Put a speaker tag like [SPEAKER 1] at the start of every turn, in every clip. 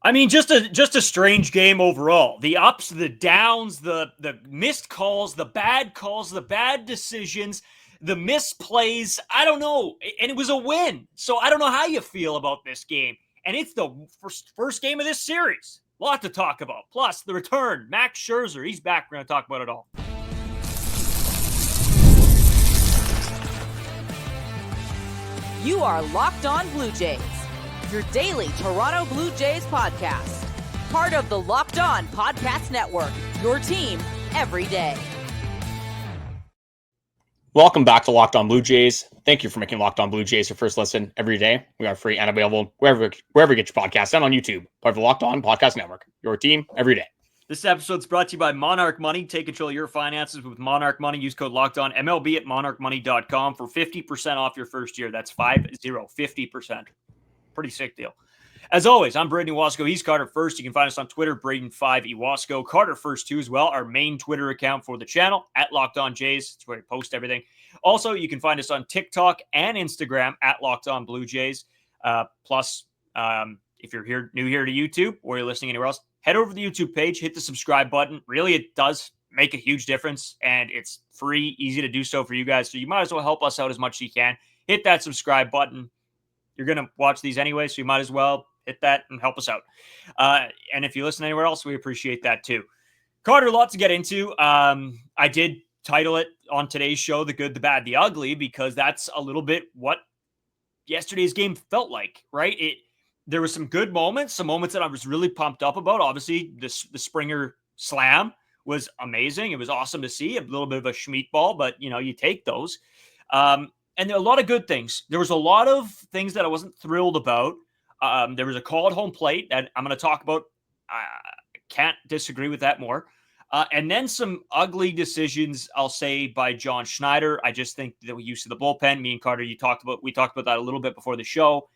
[SPEAKER 1] I mean, just a strange game overall. The ups, the downs, the missed calls, the bad decisions, the misplays. I don't know. And it was a win. So I don't know how you feel about this game. And it's the first game of this series. A lot to talk about. Plus, the return. Max Scherzer, he's back. We're going to talk about it all.
[SPEAKER 2] You are Locked On Blue Jays, your daily Toronto Blue Jays podcast. Part of the Locked On Podcast Network, your team every day.
[SPEAKER 3] Welcome back to Locked On Blue Jays. Thank you for making Locked On Blue Jays your first listen every day. We are free and available wherever you get your podcasts and on YouTube. Part of the Locked On Podcast Network, your team every day.
[SPEAKER 1] This episode is brought to you by Monarch Money. Take control of your finances with Monarch Money. Use code LOCKEDON, MLB at monarchmoney.com for 50% off your first year. That's 50%. Pretty sick deal. As always, I'm Brayden Ewasco. He's Carter First. You can find us on Twitter, Brayden5 Ewasco. Carter First, too, as well. Our main Twitter account for the channel, at Locked On Jays. It's where we post everything. Also, you can find us on TikTok and Instagram, at Locked On Blue Jays. Plus, if you're new here to YouTube or you're listening anywhere else, head over to the YouTube page, hit the subscribe button. Really, it does make a huge difference, and it's free, easy to do so for you guys. So you might as well help us out as much as you can. Hit that subscribe button. You're going to watch these anyway, so you might as well hit that and help us out. And if you listen anywhere else, we appreciate that too. Carter, a lot to get into. I did title it on today's show, The Good, the Bad, the Ugly, because that's a little bit what yesterday's game felt like, right? There were some good moments, some moments that I was really pumped up about. Obviously, the Springer slam was amazing. It was awesome to see. A little bit of a schmeat ball, but, you take those. And there are a lot of good things. There was a lot of things that I wasn't thrilled about. There was a call at home plate that I'm going to talk about. I can't disagree with that more. And then some ugly decisions, I'll say, by John Schneider. I just think that we used the bullpen. Me and Carter, we talked about that a little bit before the show.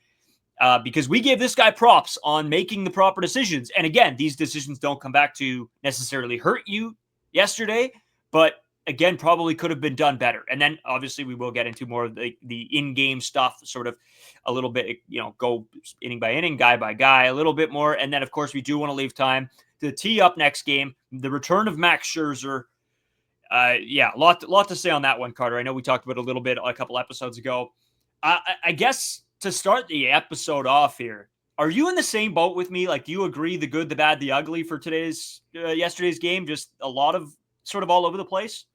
[SPEAKER 1] Because we gave this guy props on making the proper decisions. And again, these decisions don't come back to necessarily hurt you yesterday, but again, probably could have been done better. And then obviously we will get into more of the in-game stuff, sort of a little bit, go inning by inning, guy by guy, a little bit more. And then of course we do want to leave time to tee up next game, the return of Max Scherzer. A lot to say on that one, Carter. I know we talked about it a little bit a couple episodes ago. I guess to start the episode off here, are you in the same boat with me? Like, do you agree the good, the bad, the ugly for yesterday's game? Just a lot of sort of all over the place?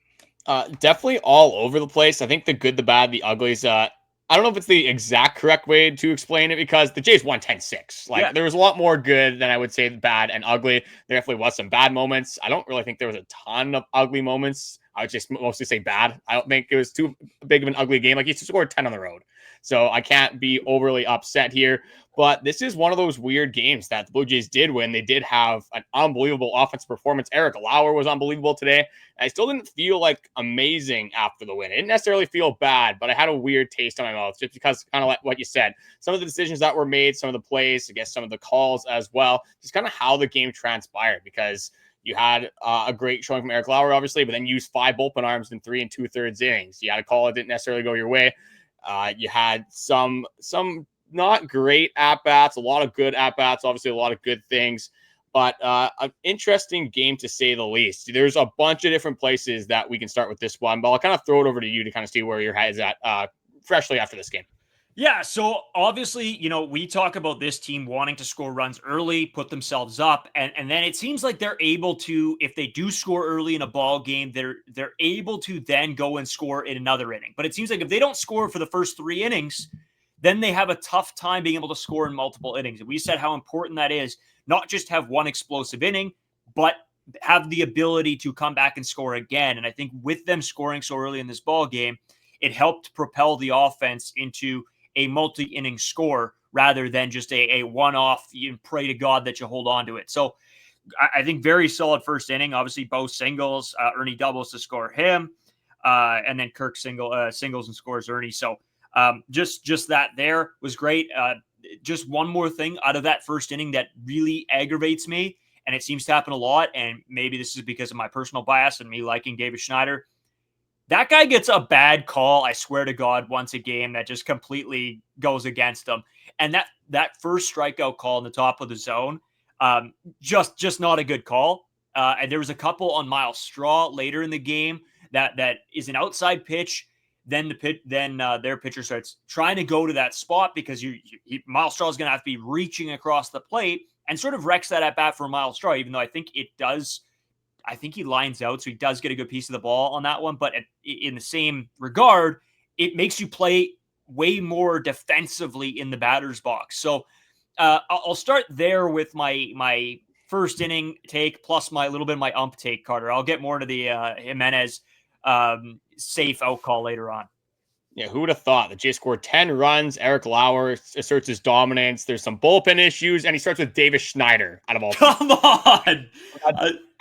[SPEAKER 3] Definitely all over the place. I think the good, the bad, the ugly is, I don't know if it's the exact correct way to explain it because the Jays won 10-6. There was a lot more good than I would say bad and ugly. There definitely was some bad moments. I don't really think there was a ton of ugly moments. I would just mostly say bad. I don't think it was too big of an ugly game. Like, he scored 10 on the road. So I can't be overly upset here. But this is one of those weird games that the Blue Jays did win. They did have an unbelievable offensive performance. Erik Lauer was unbelievable today. I still didn't feel like amazing after the win. I didn't necessarily feel bad, but I had a weird taste in my mouth just because kind of like what you said. Some of the decisions that were made, some of the plays, I guess some of the calls as well, just kind of how the game transpired because you had a great showing from Erik Lauer, obviously, but then you used 5 bullpen arms in 3 2/3 innings. You had a call that didn't necessarily go your way. You had some not great at-bats, a lot of good at-bats, obviously a lot of good things, but an interesting game to say the least. There's a bunch of different places that we can start with this one, but I'll kind of throw it over to you to kind of see where your head is at freshly after this game.
[SPEAKER 1] Yeah, so obviously, we talk about this team wanting to score runs early, put themselves up, and then it seems like they're able to, if they do score early in a ball game, they're able to then go and score in another inning. But it seems like if they don't score for the first 3 innings, then they have a tough time being able to score in multiple innings. And we said how important that is, not just have one explosive inning, but have the ability to come back and score again. And I think with them scoring so early in this ball game, it helped propel the offense into a multi-inning score rather than just a one-off. You pray to God that you hold on to it. So I think very solid first inning. Obviously, both singles, Ernie doubles to score him, and then Kirk singles and scores Ernie. So just that there was great. Just one more thing out of that first inning that really aggravates me, and it seems to happen a lot, and maybe this is because of my personal bias and me liking David Schneider. That guy gets a bad call, I swear to God, once a game that just completely goes against him. And that first strikeout call in the top of the zone, Just not a good call. And there was a couple on Miles Straw later in the game that is an outside pitch. Then their pitcher starts trying to go to that spot because Miles Straw is going to have to be reaching across the plate and sort of wrecks that at bat for Miles Straw, even though I think it does. I think he lines out, so he does get a good piece of the ball on that one. But in the same regard, it makes you play way more defensively in the batter's box. So I'll start there with my first inning take plus my little bit of my ump take, Carter. I'll get more into the Gimenez safe out call later on.
[SPEAKER 3] Yeah, who would have thought? The Jays scored 10 runs. Erik Lauer asserts his dominance. There's some bullpen issues, and he starts with Davis Schneider out of all.
[SPEAKER 1] Come on!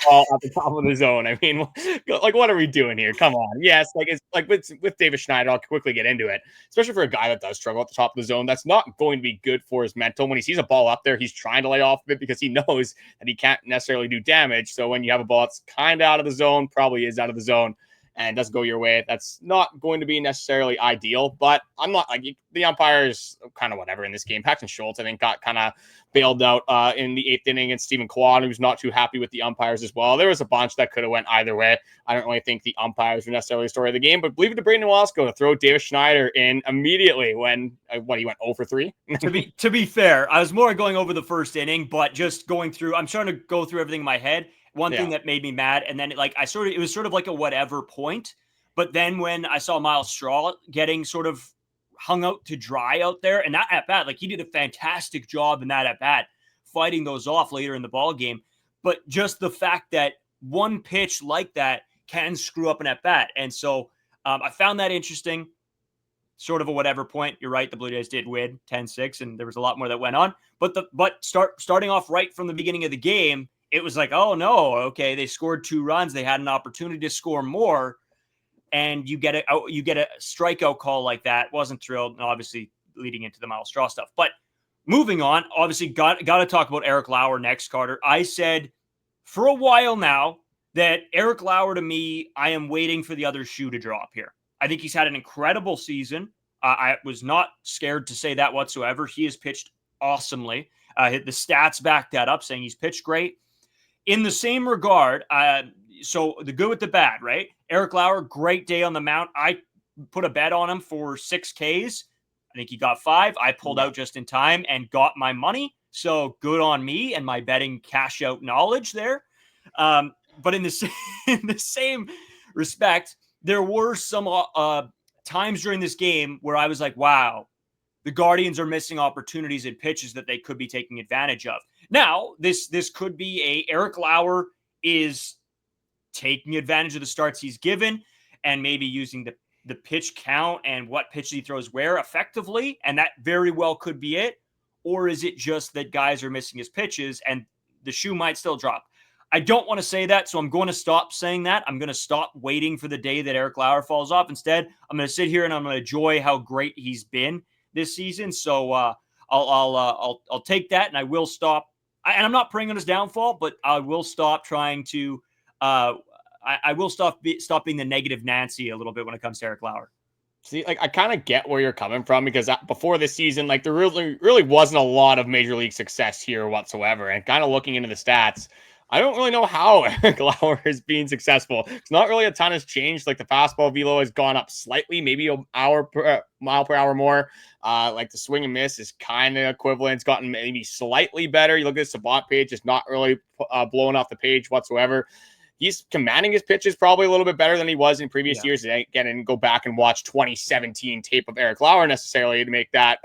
[SPEAKER 3] All at the top of the zone. I mean, like, what are we doing here? Come on. Yes, like it's like with Davis Schneider, I'll quickly get into it. Especially for a guy that does struggle at the top of the zone, that's not going to be good for his mental. When he sees a ball up there, he's trying to lay off of it because he knows that he can't necessarily do damage. So when you have a ball that's kind of out of the zone, probably is out of the zone, and doesn't go your way, that's not going to be necessarily ideal. But I'm not like the umpires, kind of whatever in this game. Paxton Schultz, I think, got kind of bailed out in the 8th inning, and Stephen Kwan, who's not too happy with the umpires as well. There was a bunch that could have went either way. I don't really think the umpires were necessarily the story of the game, but believe it to Brayden Wallace to throw Davis Schneider in immediately when he went 0 for 3.
[SPEAKER 1] to be fair, I was more going over the first inning, but just going through, I'm trying to go through everything in my head. One thing that made me mad, and then it was sort of like a whatever point. But then when I saw Miles Straw getting sort of hung out to dry out there, and that at bat, like he did a fantastic job in that at bat, fighting those off later in the ball game. But just the fact that one pitch like that can screw up an at bat, and so I found that interesting. Sort of a whatever point. You're right. The Blue Jays did win 10-6, and there was a lot more that went on. But starting off right from the beginning of the game, it was like, oh no, okay, they scored 2 runs. They had an opportunity to score more, and you get a strikeout call like that. Wasn't thrilled, and obviously leading into the Miles Straw stuff. But moving on, obviously got to talk about Erik Lauer next, Carter. I said for a while now that Erik Lauer, to me, I am waiting for the other shoe to drop here. I think he's had an incredible season. I was not scared to say that whatsoever. He has pitched awesomely. The stats back that up, saying he's pitched great. In the same regard, so the good with the bad, right? Erik Lauer, great day on the mound. I put a bet on him for 6 Ks. I think he got 5. I pulled out just in time and got my money. So good on me and my betting cash out knowledge there. But in the same respect, there were some times during this game where I was like, wow, the Guardians are missing opportunities and pitches that they could be taking advantage of. Now, this could be Erik Lauer is taking advantage of the starts he's given and maybe using the pitch count and what pitch he throws where effectively, and that very well could be it. Or is it just that guys are missing his pitches and the shoe might still drop? I don't want to say that, so I'm going to stop saying that. I'm going to stop waiting for the day that Erik Lauer falls off. Instead, I'm going to sit here and I'm going to enjoy how great he's been this season. So I'll take that, and I will stop. And I'm not praying on his downfall, but I will stop trying to. I will stop being the negative Nancy a little bit when it comes to Erik Lauer.
[SPEAKER 3] See, like I kind of get where you're coming from, because before this season, like there really wasn't a lot of major league success here whatsoever. And kind of looking into the stats, I don't really know how Erik Lauer is being successful. It's not really a ton has changed. Like the fastball velo has gone up slightly, maybe mile per hour more. Like the swing and miss is kind of equivalent. It's gotten maybe slightly better. You look at the Savant page, it's not really blowing off the page whatsoever. He's commanding his pitches probably a little bit better than he was in previous years. Again, and go back and watch 2017 tape of Erik Lauer necessarily to make that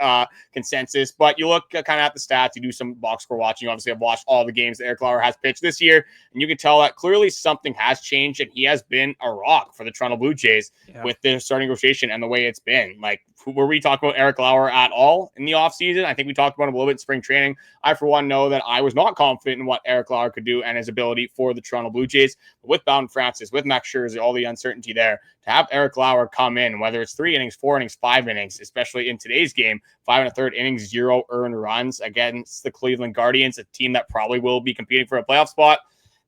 [SPEAKER 3] consensus. But you look kind of at the stats, you do some box score watching. Obviously, I've watched all the games that Erik Lauer has pitched this year, and you can tell that clearly something has changed, and he has been a rock for the Toronto Blue Jays with their starting rotation and the way it's been. Like, were we talking about Erik Lauer at all in the offseason? I think we talked about him a little bit in spring training. I, for one, know that I was not confident in what Erik Lauer could do and his ability for the Toronto Blue Jays. But with Bowden Francis, with Max Scherzer, all the uncertainty there, to have Erik Lauer come in, whether it's 3 innings, 4 innings, 5 innings, especially in today's game, 5 1/3 innings, 0 earned runs against the Cleveland Guardians, a team that probably will be competing for a playoff spot.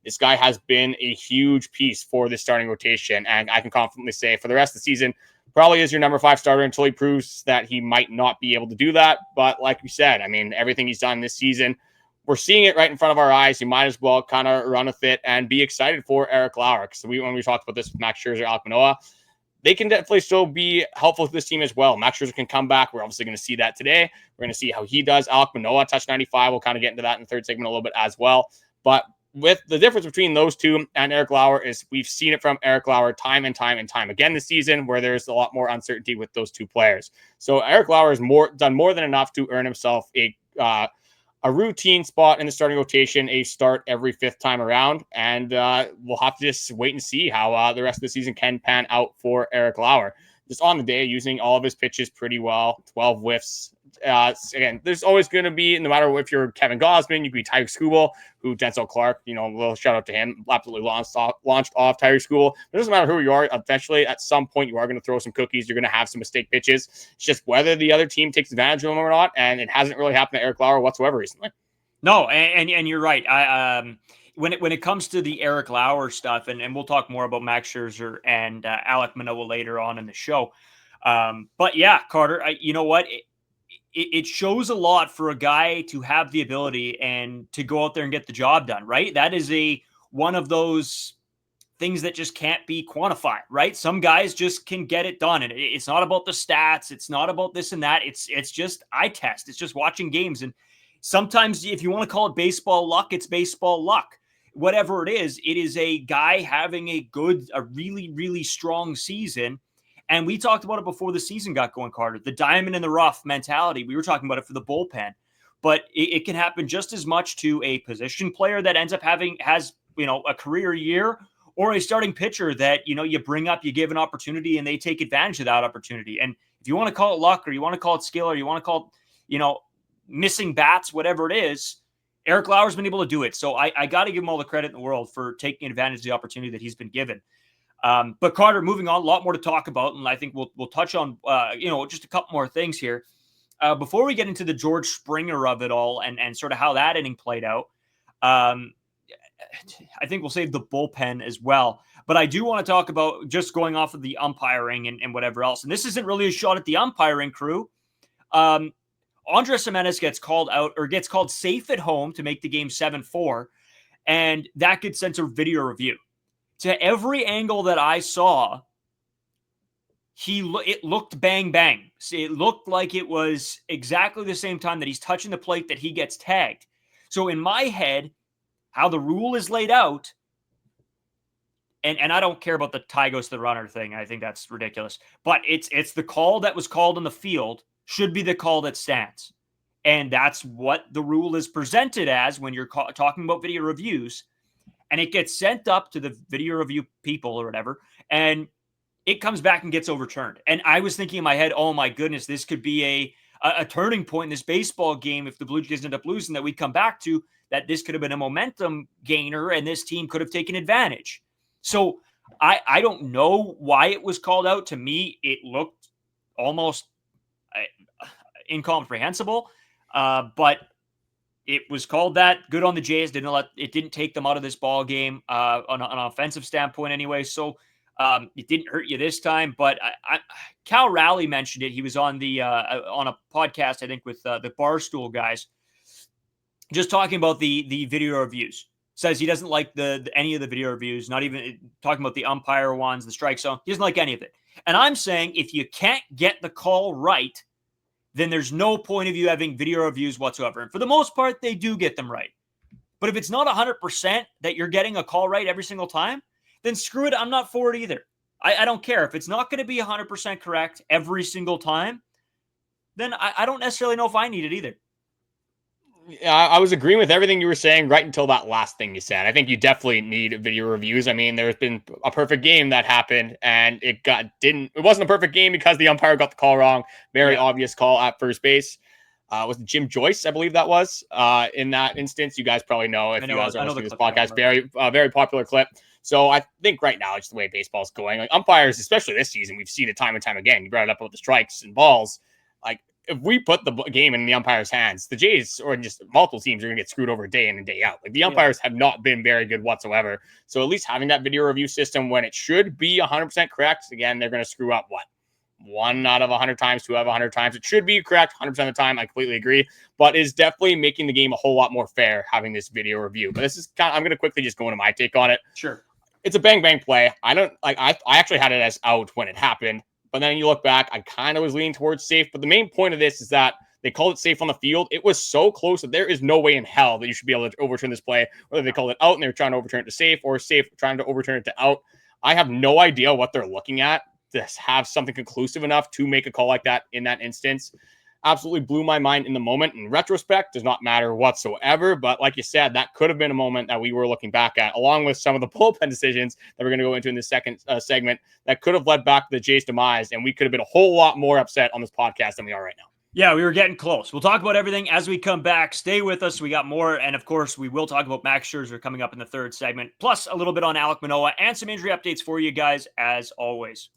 [SPEAKER 3] This guy has been a huge piece for the starting rotation, and I can confidently say for the rest of the season, probably is your number 5 starter until he proves that he might not be able to do that. But like we said, I mean, everything he's done this season we're seeing it right in front of our eyes. You might as well kind of run with it and be excited for Erik Lauer. Because when we talked about this with Max Scherzer, Alek Manoah, they can definitely still be helpful to this team as well. Max Scherzer can come back. We're obviously going to see that today. We're going to see how he does. Alek Manoah touched 95. We'll kind of get into that in the third segment a little bit as well. But with the difference between those two and Erik Lauer is we've seen it from Erik Lauer time and time and time again this season, where there's a lot more uncertainty with those two players. So Erik Lauer has done more than enough to earn himself a routine spot in the starting rotation, a start every fifth time around. And we'll have to just wait and see how the rest of the season can pan out for Erik Lauer. Just on the day, using all of his pitches pretty well, 12 whiffs. Again, there's always going to be, no matter if you're Kevin Gausman, you could be Tyreek Skubal, who Denzel Clark, a little shout out to him, absolutely launched off Tyreek Skubal. It doesn't matter who you are. Eventually, at some point, you are going to throw some cookies. You're going to have some mistake pitches. It's just whether the other team takes advantage of them or not, and it hasn't really happened to Erik Lauer whatsoever recently.
[SPEAKER 1] No, and you're right. When it comes to the Erik Lauer stuff, and we'll talk more about Max Scherzer and Alek Manoah later on in the show. But yeah, Carter, you know what? It shows a lot for a guy to have the ability and to go out there and get the job done, right? That is one of those things that just can't be quantified, right? Some guys just can get it done. And it's not about the stats. It's not about this and that. It's just eye test. It's just watching games. And sometimes if you want to call it baseball luck, it's baseball luck. Whatever it is a guy having a really, really strong season. And we talked about it before the season got going, Carter, the diamond in the rough mentality. We were talking about it for the bullpen, but it can happen just as much to a position player that ends up has a career year, or a starting pitcher that, you bring up, you give an opportunity and they take advantage of that opportunity. And if you want to call it luck, or you want to call it skill, or you want to call it, missing bats, whatever it is, Erik Lauer's been able to do it. So I got to give him all the credit in the world for taking advantage of the opportunity that he's been given. But Carter, moving on, a lot more to talk about, and I think we'll touch on just a couple more things here before we get into the George Springer of it all and sort of how that inning played out. I think we'll save the bullpen as well, but I do want to talk about just going off of the umpiring and whatever else. And this isn't really a shot at the umpiring crew. Andres Gimenez gets called out, or gets called safe at home to make the game 7-4, and that gets sent to video review. To every angle that I saw, it looked bang, bang. It looked like it was exactly the same time that he's touching the plate that he gets tagged. So in my head, how the rule is laid out, and I don't care about the tie goes to the runner thing. I think that's ridiculous. But it's the call that was called on the field should be the call that stands. And that's what the rule is presented as when you're talking about video reviews. And it gets sent up to the video review people or whatever, and it comes back and gets overturned. And I was thinking in my head, oh my goodness, this could be a turning point in this baseball game if the Blue Jays end up losing, that we come back to, that this could have been a momentum gainer and this team could have taken advantage. So I don't know why it was called out. To me, it looked almost incomprehensible, but it was called that. Good on the Jays. It didn't take them out of this ball game on an offensive standpoint anyway. So it didn't hurt you this time. But Cal Raleigh mentioned it. He was on on a podcast, I think, with the Barstool guys, just talking about the video reviews. Says he doesn't like any of the video reviews, not even talking about the umpire ones, the strike zone. He doesn't like any of it. And I'm saying if you can't get the call right, then there's no point of you having video reviews whatsoever. And for the most part, they do get them right. But if it's not 100% that you're getting a call right every single time, then screw it. I'm not for it either. I don't care. If it's not going to be 100% correct every single time, then I don't necessarily know if I need it either.
[SPEAKER 3] Yeah, I was agreeing with everything you were saying right until that last thing you said. I think you definitely need video reviews. I mean, there's been a perfect game that happened, and it wasn't a perfect game because the umpire got the call wrong. Very obvious call at first base. Was it Jim Joyce? I believe that was in that instance. You guys probably know if you guys are listening to this podcast. Very popular clip. So I think right now, it's the way baseball's going. Like umpires, especially this season, we've seen it time and time again. You brought it up about the strikes and balls. Like, if we put the game in the umpire's hands, the Jays or just multiple teams are going to get screwed over day in and day out. Like the umpires have not been very good whatsoever. So at least having that video review system when it should be 100% correct, again, they're going to screw up 1 out of 100 times, 2 out of 100 times. It should be correct 100% of the time. I completely agree, but is definitely making the game a whole lot more fair having this video review. But this is I'm going to quickly just go into my take on it.
[SPEAKER 1] Sure.
[SPEAKER 3] It's a bang bang play. I actually had it as out when it happened, but then you look back, I kind of was leaning towards safe. But the main point of this is that they called it safe on the field. It was so close that there is no way in hell that you should be able to overturn this play, whether they called it out and they were trying to overturn it to safe or safe trying to overturn it to out. I have no idea what they're looking at to have something conclusive enough to make a call like that in that instance. Absolutely blew my mind in the moment. In retrospect, does not matter whatsoever. But like you said, that could have been a moment that we were looking back at, along with some of the bullpen decisions that we're going to go into in the second segment that could have led back to the Jays' demise. And we could have been a whole lot more upset on this podcast than we are right now.
[SPEAKER 1] Yeah, we were getting close. We'll talk about everything as we come back. Stay with us. We got more. And of course, we will talk about Max Scherzer coming up in the third segment, plus a little bit on Alek Manoah and some injury updates for you guys as always.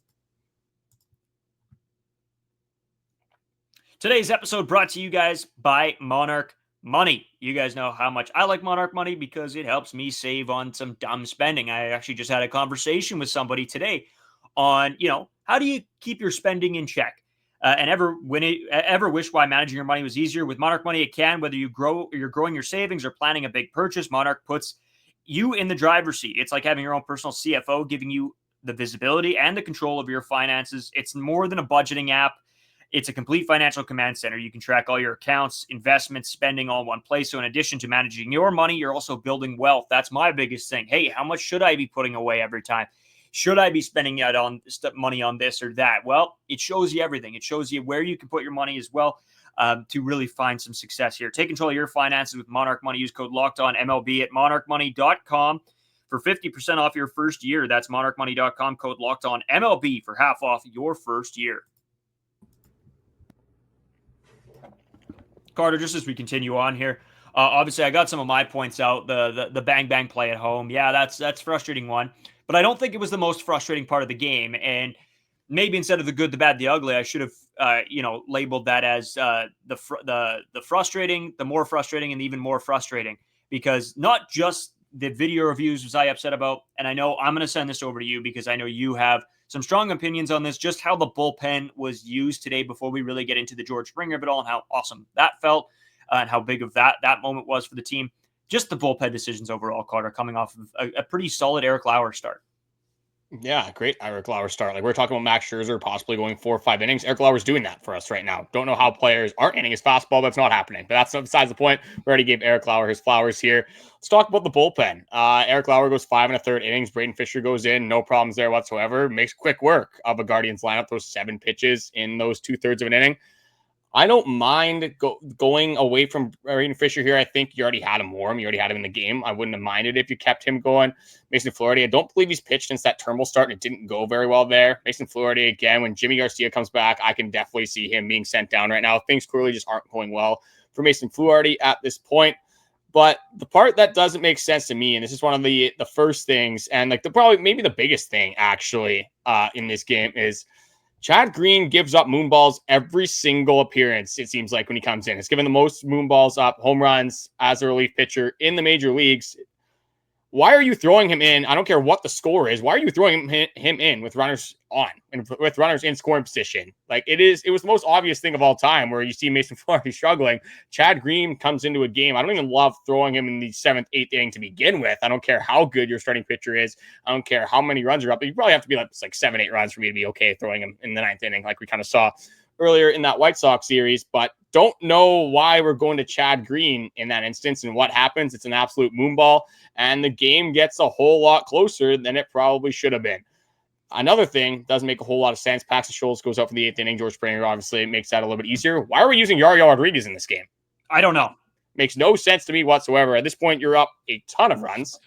[SPEAKER 1] Today's episode brought to you guys by Monarch Money. You guys know how much I like Monarch Money because it helps me save on some dumb spending. I actually just had a conversation with somebody today on, how do you keep your spending in check? And ever wish why managing your money was easier? With Monarch Money, it can. Whether you're growing your savings or planning a big purchase, Monarch puts you in the driver's seat. It's like having your own personal CFO, giving you the visibility and the control of your finances. It's more than a budgeting app. It's a complete financial command center. You can track all your accounts, investments, spending all in one place. So in addition to managing your money, you're also building wealth. That's my biggest thing. Hey, how much should I be putting away every time? Should I be spending out on money on this or that? Well, it shows you everything. It shows you where you can put your money as well to really find some success here. Take control of your finances with Monarch Money. Use code LOCKEDONMLB at monarchmoney.com for 50% off your first year. That's monarchmoney.com, code LOCKEDONMLB for half off your first year. Carter, just as we continue on here, obviously I got some of my points out. The bang bang play at home, yeah, that's frustrating one. But I don't think it was the most frustrating part of the game. And maybe instead of the good, the bad, the ugly, I should have labeled that as the frustrating, the more frustrating, and even more frustrating. Because not just the video reviews was I upset about, and I know I'm going to send this over to you because I know you have some strong opinions on this, just how the bullpen was used today before we really get into the George Springer of it all and how awesome that felt and how big of that moment was for the team. Just the bullpen decisions overall, Carter, coming off of a pretty solid Erik Lauer start.
[SPEAKER 3] Yeah, great Erik Lauer start. Like we're talking about Max Scherzer possibly going 4 or 5 innings. Erik Lauer's doing that for us right now. Don't know how players aren't hitting his fastball, but it's not happening. But that's besides the point. We already gave Erik Lauer his flowers here. Let's talk about the bullpen. Erik Lauer goes 5 1/3 innings. Brayden Fisher goes in. No problems there whatsoever. Makes quick work of a Guardians lineup. Those 7 pitches in those 2/3 of an inning. I don't mind going away from Brayden Fisher here. I think you already had him warm. You already had him in the game. I wouldn't have minded if you kept him going. Mason Flaherty, I don't believe he's pitched since that Turnbull start, and it didn't go very well there. Mason Flaherty, again, when Yimi Garcia comes back, I can definitely see him being sent down right now. Things clearly just aren't going well for Mason Flaherty at this point. But the part that doesn't make sense to me, and this is one of the first things, and like maybe the biggest thing actually in this game is Chad Green gives up moonballs every single appearance, it seems like, when he comes in. He's given the most moonballs up, home runs as a relief pitcher in the major leagues. Why are you throwing him in? I don't care what the score is. Why are you throwing him in with runners on and with runners in scoring position? Like it was the most obvious thing of all time where you see Mason Flaherty struggling. Chad Green comes into a game. I don't even love throwing him in the 7th, 8th inning to begin with. I don't care how good your starting pitcher is. I don't care how many runs are up. But you probably have to be like 7, 8 runs for me to be okay throwing him in the 9th inning, like we kind of saw earlier in that White Sox series. But don't know why we're going to Chad Green in that instance and what happens. It's an absolute moonball, and the game gets a whole lot closer than it probably should have been. Another thing doesn't make a whole lot of sense. Paxton Schultz goes up for the 8th inning. George Springer obviously makes that a little bit easier. Why are we using Yariel Rodriguez in this game?
[SPEAKER 1] I don't know.
[SPEAKER 3] Makes no sense to me whatsoever. At this point, you're up a ton of runs,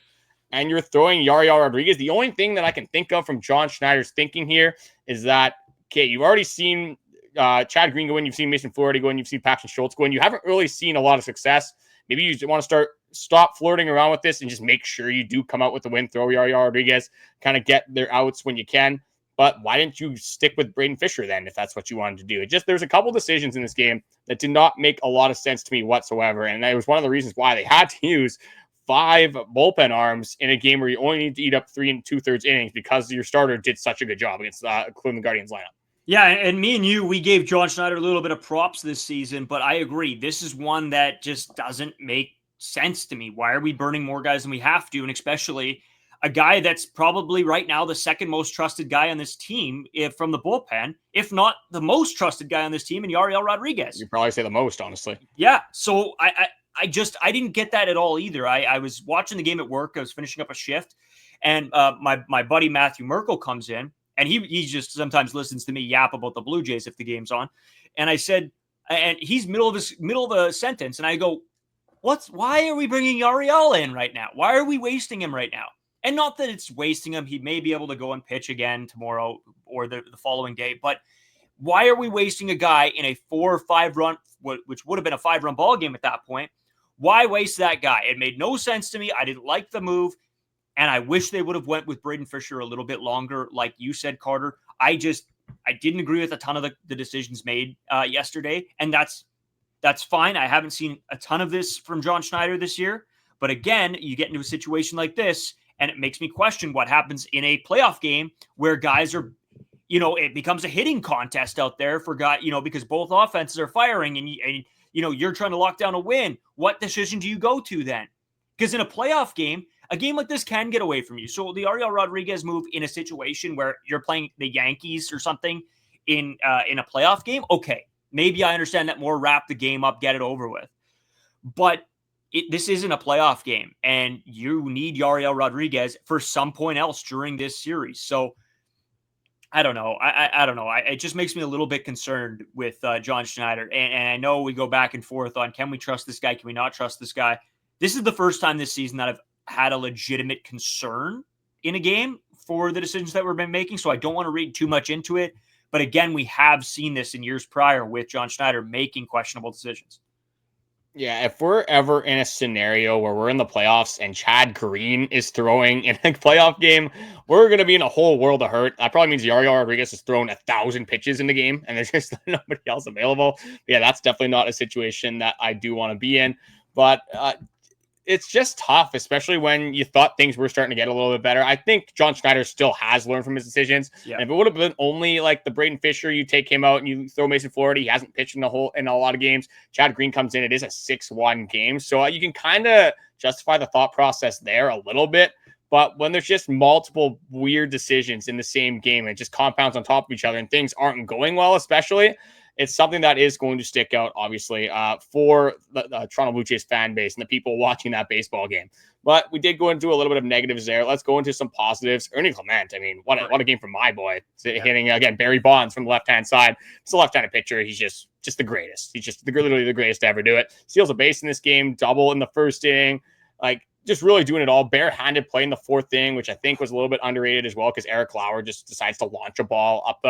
[SPEAKER 3] and you're throwing Yariel Rodriguez. The only thing that I can think of from John Schneider's thinking here is that, okay, you've already seen Chad Green go in, you've seen Mason Flaherty go in, you've seen Paxton Schultz go in. You haven't really seen a lot of success. Maybe you want to stop flirting around with this and just make sure you do come out with the win. Throw Yariel Rodriguez, kind of get their outs when you can. But why didn't you stick with Brayden Fisher then if that's what you wanted to do? There's a couple decisions in this game that did not make a lot of sense to me whatsoever. And that was one of the reasons why they had to use 5 bullpen arms in a game where you only need to eat up 3 2/3 innings because your starter did such a good job against the Cleveland Guardians lineup.
[SPEAKER 1] Yeah, and me and you, we gave John Schneider a little bit of props this season, but I agree. This is one that just doesn't make sense to me. Why are we burning more guys than we have to? And especially a guy that's probably right now the second most trusted guy on this team from the bullpen, if not the most trusted guy on this team in Yariel Rodriguez.
[SPEAKER 3] You'd probably say the most, honestly.
[SPEAKER 1] Yeah. So I didn't get that at all either. I was watching the game at work. I was finishing up a shift, and my buddy Matthew Merkel comes in, and he just sometimes listens to me yap about the Blue Jays if the game's on. And I said, and he's middle of a sentence, and I go, why are we bringing Yariel in right now? Why are we wasting him right now? And not that it's wasting him. He may be able to go and pitch again tomorrow or the following day. But why are we wasting a guy in a 4 or 5 run, which would have been a 5-run ball game at that point? Why waste that guy? It made no sense to me. I didn't like the move. And I wish they would have went with Brayden Fisher a little bit longer. Like you said, Carter, I didn't agree with a ton of the decisions made yesterday. And that's fine. I haven't seen a ton of this from John Schneider this year. But again, you get into a situation like this, and it makes me question what happens in a playoff game where guys are, it becomes a hitting contest out there for guys, because both offenses are firing and you're trying to lock down a win. What decision do you go to then? Because in a playoff game, a game like this can get away from you. So the Yariel Rodriguez move in a situation where you're playing the Yankees or something in a playoff game, okay, maybe I understand that more, wrap the game up, get it over with. But this isn't a playoff game, and you need Yariel Rodriguez for some point else during this series. So I don't know. I don't know. It just makes me a little bit concerned with John Schneider. And I know we go back and forth on, can we trust this guy? Can we not trust this guy? This is the first time this season that I've had a legitimate concern in a game for the decisions that we've been making. So I don't want to read too much into it. But again, we have seen this in years prior with John Schneider making questionable decisions.
[SPEAKER 3] Yeah, if we're ever in a scenario where we're in the playoffs and Chad Green is throwing in a playoff game, we're going to be in a whole world of hurt. That probably means Yariel Rodriguez has thrown 1,000 pitches in the game and there's just nobody else available. Yeah, that's definitely not a situation that I do want to be in. But it's just tough, especially when you thought things were starting to get a little bit better. I think John Schneider still has learned from his decisions. Yeah. And if it would have been only like the Brayden Fisher, you take him out and you throw Mason Florida, he hasn't pitched in a lot of games. Chad Green comes in, it is a 6-1 game. So you can kind of justify the thought process there a little bit. But when there's just multiple weird decisions in the same game, it just compounds on top of each other and things aren't going well, especially, it's something that is going to stick out, obviously, for the Toronto Blue Jays fan base and the people watching that baseball game. But we did go into a little bit of negatives there. Let's go into some positives. Ernie Clement, I mean, what a game from my boy. Hitting, again, Barry Bonds from the left-hand side. It's a left-handed pitcher. He's just the greatest. He's just literally the greatest to ever do it. Steals a base in this game, double in the first inning. Just really doing it all. Barehanded play in the 4th inning, which I think was a little bit underrated as well because Erik Lauer just decides to launch a ball up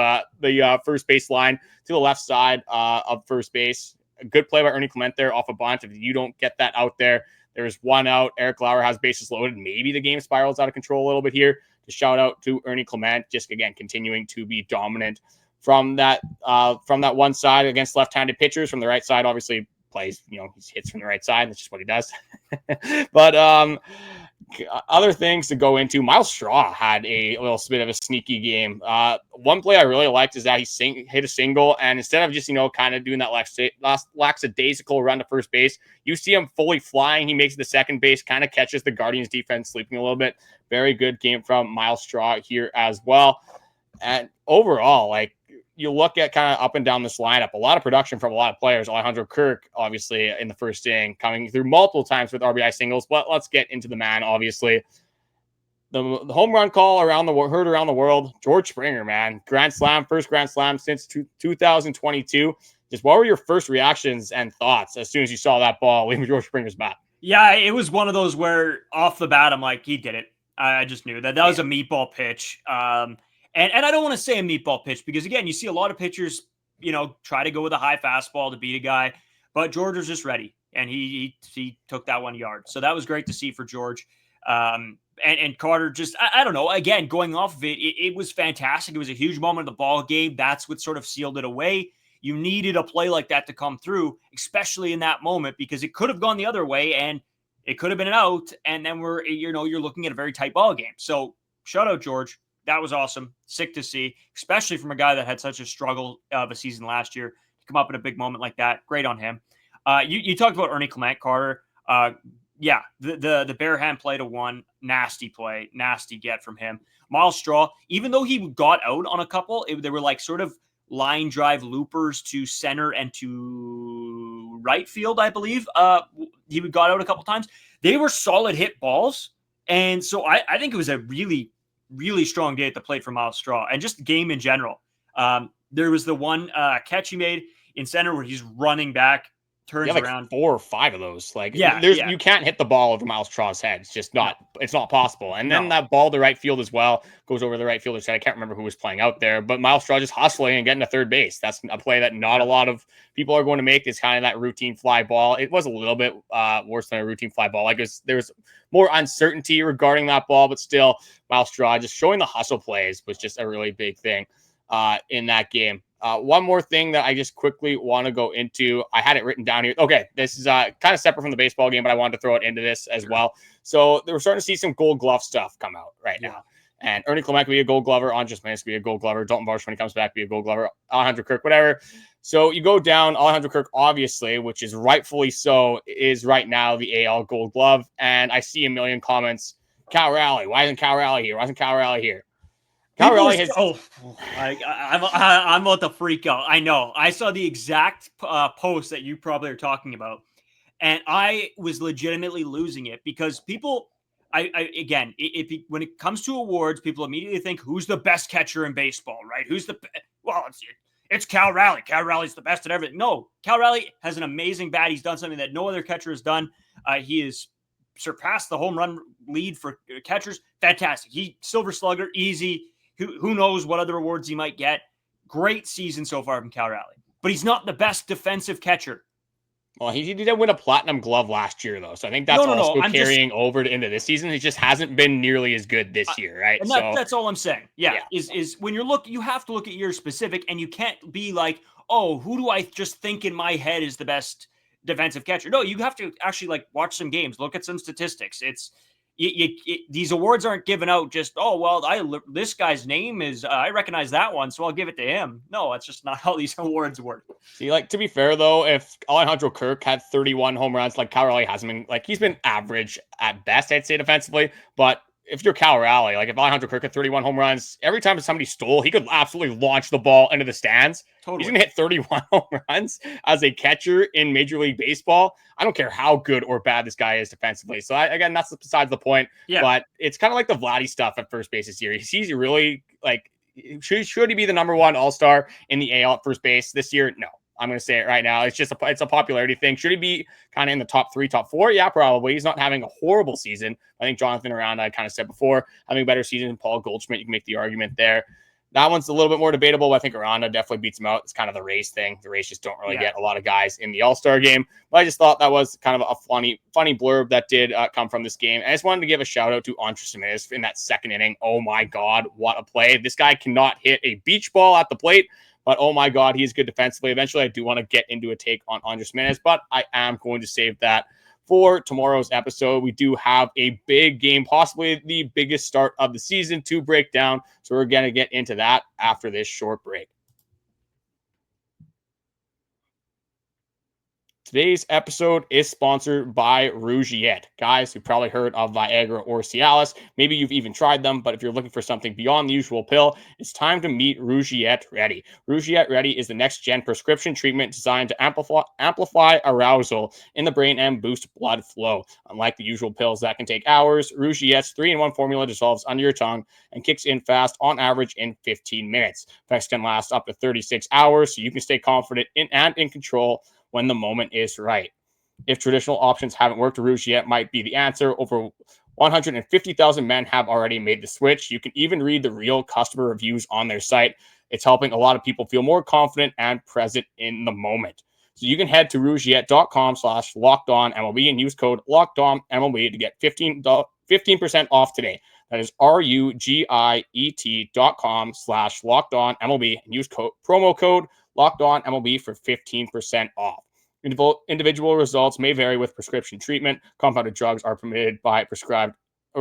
[SPEAKER 3] the first base line to the left side of first base. A good play by Ernie Clement there off a bunt. If you don't get that out there, there's one out. Erik Lauer has bases loaded. Maybe the game spirals out of control a little bit here. Just shout out to Ernie Clement, just again continuing to be dominant from that one side against left-handed pitchers. From the right side, obviously plays, he hits from the right side. That's just what he does. But other things to go into, Miles Straw had a little bit of a sneaky game. One play I really liked is that he hit a single, and instead of just, kind of doing that lackadaisical run to first base, you see him fully flying. He makes it to second base, kind of catches the Guardians defense sleeping a little bit. Very good game from Miles Straw here as well. And overall, you look at kind of up and down this lineup, a lot of production from a lot of players. Alejandro Kirk, obviously, in the first inning, coming through multiple times with RBI singles. But let's get into the man, obviously. The home run call heard around the world. George Springer, man. Grand slam, first Grand Slam since 2022. Just what were your first reactions and thoughts as soon as you saw that ball leaving George Springer's bat?
[SPEAKER 1] Yeah, it was one of those where off the bat, I'm like, he did it. I just knew that was a meatball pitch. And I don't want to say a meatball pitch because, again, you see a lot of pitchers, try to go with a high fastball to beat a guy. But George was just ready, and he took that 1 yard. So that was great to see for George. And Carter just, I don't know, again, going off of it, it was fantastic. It was a huge moment of the ball game. That's what sort of sealed it away. You needed a play like that to come through, especially in that moment, because it could have gone the other way, and it could have been an out. And then you're looking at a very tight ball game. So shout out, George. that was awesome. Sick to see, especially from a guy that had such a struggle of a season last year to come up in a big moment like that. Great on him. You talked about Ernie Clement, Carter. Yeah, the bare hand play to one, nasty play, nasty get from him. Miles Straw, even though he got out on a couple, they were like sort of line drive loopers to center and to right field, I believe. He got out a couple times. They were solid hit balls. And so I think it was a really, really strong day at the plate for Miles Straw and just the game in general. There was the one catch he made in center where he's running back, turns around.
[SPEAKER 3] 4 or 5 of those.
[SPEAKER 1] Yeah.
[SPEAKER 3] You can't hit the ball over Miles Straw's head. It's just not. No. It's not possible. And then that ball to right field as well goes over the right fielder's head. I can't remember who was playing out there, but Miles Straw just hustling and getting to third base. That's a play that not a lot of people are going to make. It's kind of that routine fly ball. It was a little bit worse than a routine fly ball. There was more uncertainty regarding that ball, but still, Miles Straw just showing the hustle plays was just a really big thing in that game. One more thing that I just quickly want to go into. I had it written down here. Okay, this is kind of separate from the baseball game, but I wanted to throw it into this as well. So we're starting to see some Gold Glove stuff come out right now. And Ernie Clement could be a Gold Glover. Gimenez could be a Gold Glover. Daulton Varsho, when he comes back, be a Gold Glover. Alejandro Kirk, whatever. So you go down. Alejandro Kirk, obviously, which is rightfully so, is right now the AL Gold Glove. And I see a million comments. Cal Raleigh. Why isn't Cal Raleigh here? Why isn't Cal Raleigh here?
[SPEAKER 1] I'm about to freak out. I know. I saw the exact post that you probably are talking about, and I was legitimately losing it because people, when it comes to awards, people immediately think who's the best catcher in baseball, right? It's Cal Raleigh. Cal Raleigh's the best at everything. No, Cal Raleigh has an amazing bat. He's done something that no other catcher has done. He has surpassed the home run lead for catchers. Fantastic. Silver Slugger, easy. Who knows what other awards he might get. Great season so far from Cal Raleigh. But he's not the best defensive catcher.
[SPEAKER 3] Well, he did win a platinum glove last year, though. So I think that's carrying over into this season. He just hasn't been nearly as good this year, right?
[SPEAKER 1] And that's all I'm saying. Yeah. Is when you have to look at year specific, and you can't be like, oh, who do I just think in my head is the best defensive catcher? No, you have to actually watch some games, look at some statistics. These awards aren't given out just, this guy's name is, I recognize that one, so I'll give it to him. No, that's just not how these awards work.
[SPEAKER 3] See, to be fair, though, if Alejandro Kirk had 31 home runs, Cal Raleigh hasn't been, he's been average at best, I'd say, defensively, but if you're Cal Raleigh, if Alejandro Kirk had 31 home runs, every time somebody stole, he could absolutely launch the ball into the stands. Totally. He's going to hit 31 home runs as a catcher in Major League Baseball. I don't care how good or bad this guy is defensively. So, again, that's besides the point. Yeah. But it's kind of like the Vladdy stuff at first base this year. He's really, should he be the number one all-star in the AL at first base this year? No. I'm going to say it right now. It's a popularity thing. Should he be kind of in the top 3, top 4? Yeah, probably. He's not having a horrible season. I think Jonathan Aranda, I kind of said before, having a better season than Paul Goldschmidt. You can make the argument there. That one's a little bit more debatable. I think Aranda definitely beats him out. It's kind of the Rays thing. The Rays just don't really get a lot of guys in the All-Star game. But I just thought that was kind of a funny blurb that did come from this game. And I just wanted to give a shout out to Andres Gimenez in that second inning. Oh my God, what a play. This guy cannot hit a beach ball at the plate. But, oh, my God, he's good defensively. Eventually, I do want to get into a take on Andres Gimenez, but I am going to save that for tomorrow's episode. We do have a big game, possibly the biggest start of the season to break down. So we're going to get into that after this short break. Today's episode is sponsored by Rougiette. Guys, you've probably heard of Viagra or Cialis. Maybe you've even tried them, but if you're looking for something beyond the usual pill, it's time to meet Rougiette Ready. Rougiette Ready is the next-gen prescription treatment designed to amplify arousal in the brain and boost blood flow. Unlike the usual pills that can take hours, Rougiette's 3-in-1 formula dissolves under your tongue and kicks in fast, on average, in 15 minutes. Effects can last up to 36 hours, so you can stay confident in control when the moment is right. If traditional options haven't worked, Rougiette might be the answer. Over 150,000 men have already made the switch. You can even read the real customer reviews on their site. It's helping a lot of people feel more confident and present in the moment. So you can head to rougiette.com/lockedonmlb and use code lockedonmlb to get 15% off today. That is RUGIET.com/lockedonmlB and use promo code LockedOnMLB for 15% off. Individual results may vary with prescription treatment. Compounded drugs are permitted by prescribed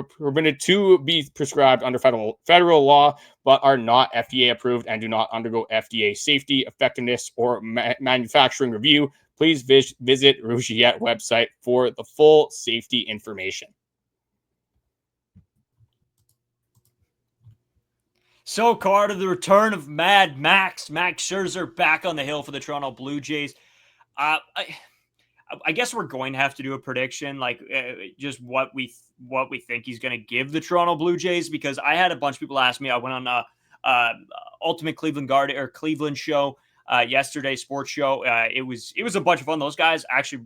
[SPEAKER 3] permitted to be prescribed under federal law, but are not FDA approved and do not undergo FDA safety, effectiveness, or manufacturing review. Please visit Rougiette website for the full safety information.
[SPEAKER 1] So, Carter, the return of Mad Max Scherzer back on the hill for the Toronto Blue Jays. I guess we're going to have to do a prediction, like just what we think he's going to give the Toronto Blue Jays, because I had a bunch of people ask me. I went on Ultimate Cleveland show yesterday, sports show. It was a bunch of fun. Those guys actually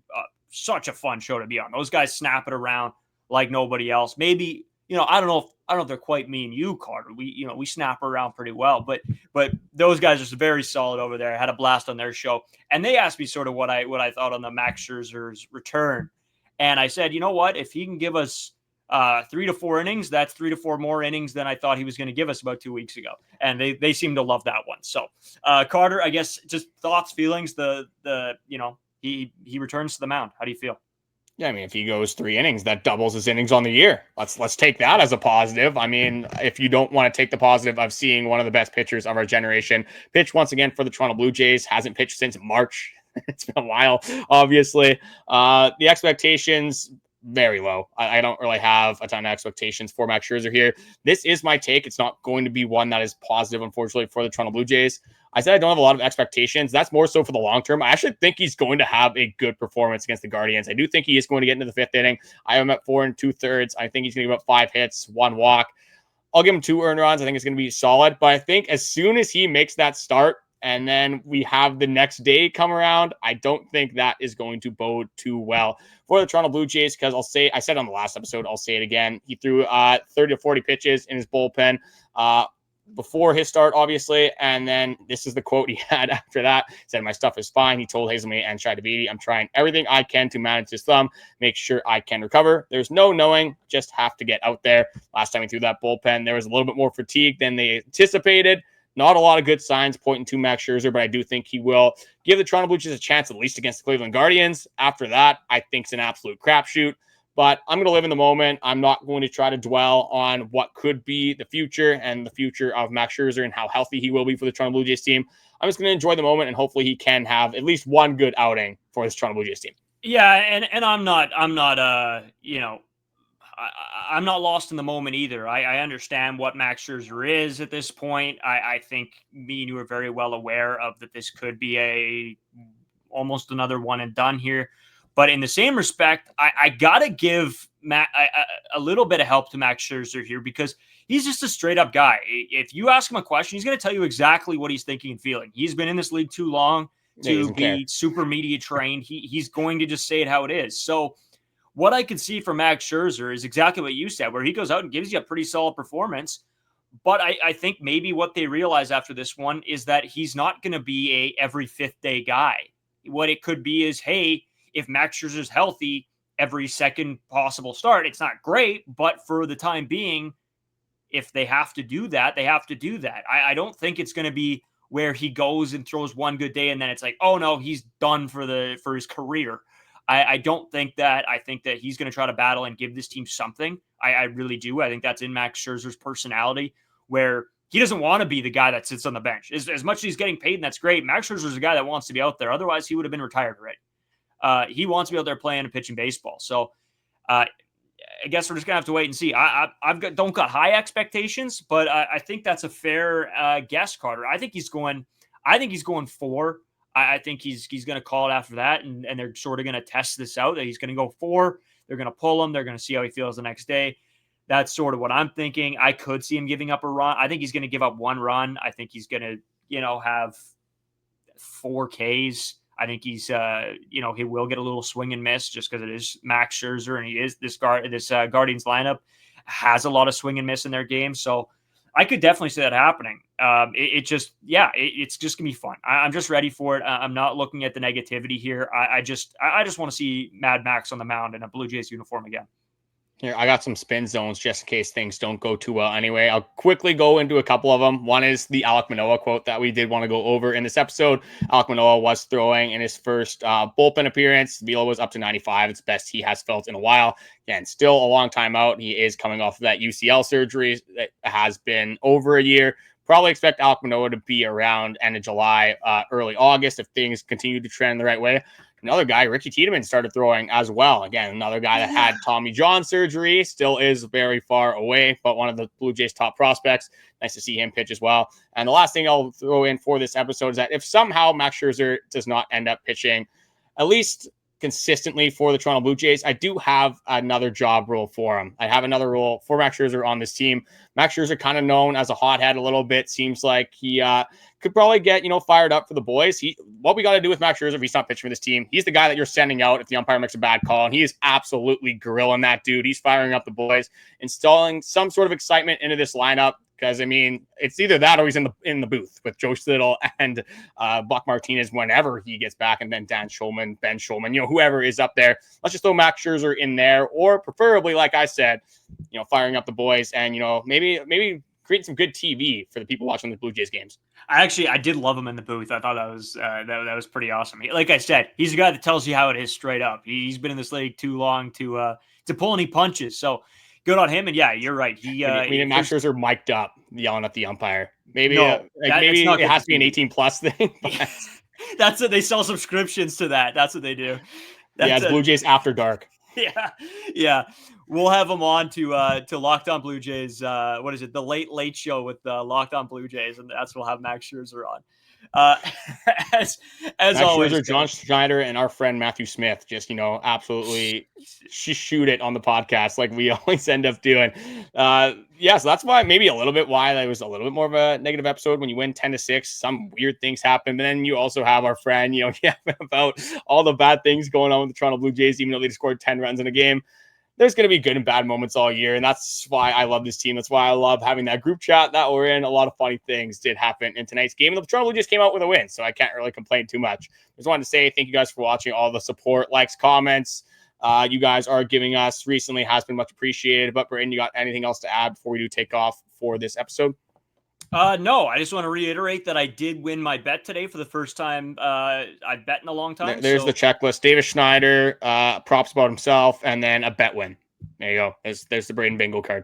[SPEAKER 1] such a fun show to be on. Those guys snap it around like nobody else. Maybe, I don't know if they're quite me and you, Carter. We snap around pretty well, but those guys are very solid over there. I had a blast on their show, and they asked me sort of what I thought on the Max Scherzer's return, and I said, you know what, if he can give us 3 to 4 innings, that's 3 to 4 more innings than I thought he was going to give us about 2 weeks ago, and they seem to love that one. So, Carter, I guess just thoughts, feelings. He returns to the mound. How do you feel?
[SPEAKER 3] Yeah, I mean, if he goes 3 innings, that doubles his innings on the year. Let's take that as a positive. I mean, if you don't want to take the positive of seeing one of the best pitchers of our generation pitch once again for the Toronto Blue Jays, hasn't pitched since March. It's been a while, obviously. The expectations, very low. I don't really have a ton of expectations for Max Scherzer here. This is my take. It's not going to be one that is positive, unfortunately, for the Toronto Blue Jays. I said I don't have a lot of expectations. That's more so for the long term. I actually think he's going to have a good performance against the Guardians. I do think he is going to get into the 5th inning. I have him at 4 2/3. I think he's going to give up 5 hits, 1 walk. I'll give him 2 earned runs. I think it's going to be solid. But I think as soon as he makes that start and then we have the next day come around, I don't think that is going to bode too well for the Toronto Blue Jays, because I said on the last episode, I'll say it again. He threw 30 to 40 pitches in his bullpen before his start, obviously. And then this is the quote he had after that. He said, "My stuff is fine." He told Hazelme and Shidavidi, "I'm trying everything I can to manage his thumb, make sure I can recover. There's no knowing, just have to get out there." Last time he threw that bullpen, there was a little bit more fatigue than they anticipated. Not a lot of good signs pointing to Max Scherzer, but I do think he will give the Toronto Blue Jays a chance, at least against the Cleveland Guardians. After that, I think it's an absolute crapshoot. But I'm going to live in the moment. I'm not going to try to dwell on what could be the future and the future of Max Scherzer and how healthy he will be for the Toronto Blue Jays team. I'm just going to enjoy the moment, and hopefully he can have at least one good outing for this Toronto Blue Jays team.
[SPEAKER 1] Yeah, and I'm not I'm not lost in the moment either. I understand what Max Scherzer is at this point. I think me and you are very well aware of that this could be almost another one and done here. But in the same respect, I got to give a little bit of help to Max Scherzer here, because he's just a straight up guy. If you ask him a question, he's going to tell you exactly what he's thinking and feeling. He's been in this league too long to be super media trained. He's going to just say it how it is. So what I could see from Max Scherzer is exactly what you said, where he goes out and gives you a pretty solid performance. But I think maybe what they realize after this one is that he's not going to be a every 5th day guy. What it could be is, hey, if Max Scherzer's healthy every second possible start, it's not great, but for the time being, if they have to do that, they have to do that. I don't think it's going to be where he goes and throws one good day and then it's like, oh no, he's done for his career. I don't think that. I think that he's going to try to battle and give this team something. I really do. I think that's in Max Scherzer's personality, where he doesn't want to be the guy that sits on the bench. As much as he's getting paid, and that's great, Max Scherzer's a guy that wants to be out there. Otherwise, he would have been retired already. He wants to be out there playing and pitching baseball. So I guess we're just gonna have to wait and see. Don't got high expectations, but I think that's a fair guess, Carter. I think he's going 4. I think he's going to call it after that, and they're sort of going to test this out. That he's going to go 4. They're going to pull him. They're going to see how he feels the next day. That's sort of what I'm thinking. I could see him giving up a run. I think he's going to give up 1 run. I think he's going to, have 4 Ks. I think he's, he will get a little swing and miss just because it is Max Scherzer, and he is this Guardians lineup has a lot of swing and miss in their game. So I could definitely see that happening. It's just going to be fun. I'm just ready for it. I'm not looking at the negativity here. I just want to see Mad Max on the mound in a Blue Jays uniform again.
[SPEAKER 3] Here, I got some spin zones just in case things don't go too well anyway. I'll quickly go into a couple of them. One is the Alek Manoah quote that we did want to go over in this episode. Alek Manoah was throwing in his first bullpen appearance. Velo was up to 95. It's the best he has felt in a while. Again, still a long time out. He is coming off of that UCL surgery that has been over a year. Probably expect Alek Manoah to be around end of July, early August if things continue to trend the right way. Another guy, Ricky Tiedemann, started throwing as well. Again, another guy that had Tommy John surgery, still is very far away, but one of the Blue Jays' top prospects. Nice to see him pitch as well. And the last thing I'll throw in for this episode is that if somehow Max Scherzer does not end up pitching, at least consistently for the Toronto Blue Jays, I do have another job role for him. I have another role for Max Scherzer on this team. Max Scherzer, kind of known as a hothead a little bit, seems like he could probably get, fired up for the boys. What we got to do with Max Scherzer if he's not pitching for this team, he's the guy that you're sending out if the umpire makes a bad call, and he is absolutely grilling that dude. He's firing up the boys, installing some sort of excitement into this lineup. Because, it's either that or he's in the booth with Joe Slittle and Buck Martinez whenever he gets back, and then Dan Schulman, Ben Schulman, whoever is up there. Let's just throw Max Scherzer in there, or preferably, like I said, firing up the boys and, maybe create some good TV for the people watching the Blue Jays games.
[SPEAKER 1] I did love him in the booth. I thought that was that was pretty awesome. Like I said, he's a guy that tells you how it is straight up. He's been in this league too long to pull any punches. So good on him. And yeah, you're right.
[SPEAKER 3] Max Scherzer mic'd up yelling at the umpire. Maybe
[SPEAKER 1] maybe
[SPEAKER 3] it has to be an 18+ thing. But...
[SPEAKER 1] That's it. They sell subscriptions to that. That's what they do.
[SPEAKER 3] It's Blue Jays After Dark.
[SPEAKER 1] Yeah. We'll have them on to Locked On Blue Jays. What is it? The Late Show with Locked On Blue Jays, and that's we'll have Max Scherzer on. As
[SPEAKER 3] Max
[SPEAKER 1] always,
[SPEAKER 3] Scherzer, John Schneider, and our friend Matthew Smith just absolutely shoot it on the podcast like we always end up doing. So that's why maybe a little bit why that was a little bit more of a negative episode. When you win 10-6, some weird things happen. But then you also have our friend, about all the bad things going on with the Toronto Blue Jays, even though they scored 10 runs in a game. There's going to be good and bad moments all year, and that's why I love this team. That's why I love having that group chat that we're in. A lot of funny things did happen in tonight's game, and the Toronto Blue Jays came out with a win, so I can't really complain too much. Just wanted to say thank you guys for watching. All the support, likes, comments you guys are giving us recently has been much appreciated. But Brayden, you got anything else to add before we do take off for this episode?
[SPEAKER 1] No, I just want to reiterate that I did win my bet today for the first time I've bet in a long time.
[SPEAKER 3] There's the checklist. Davis Schneider, props about himself, and then a bet win. There you go. There's the Brayden bingo card.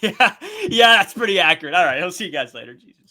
[SPEAKER 1] Yeah, that's pretty accurate. All right, I'll see you guys later. Jesus.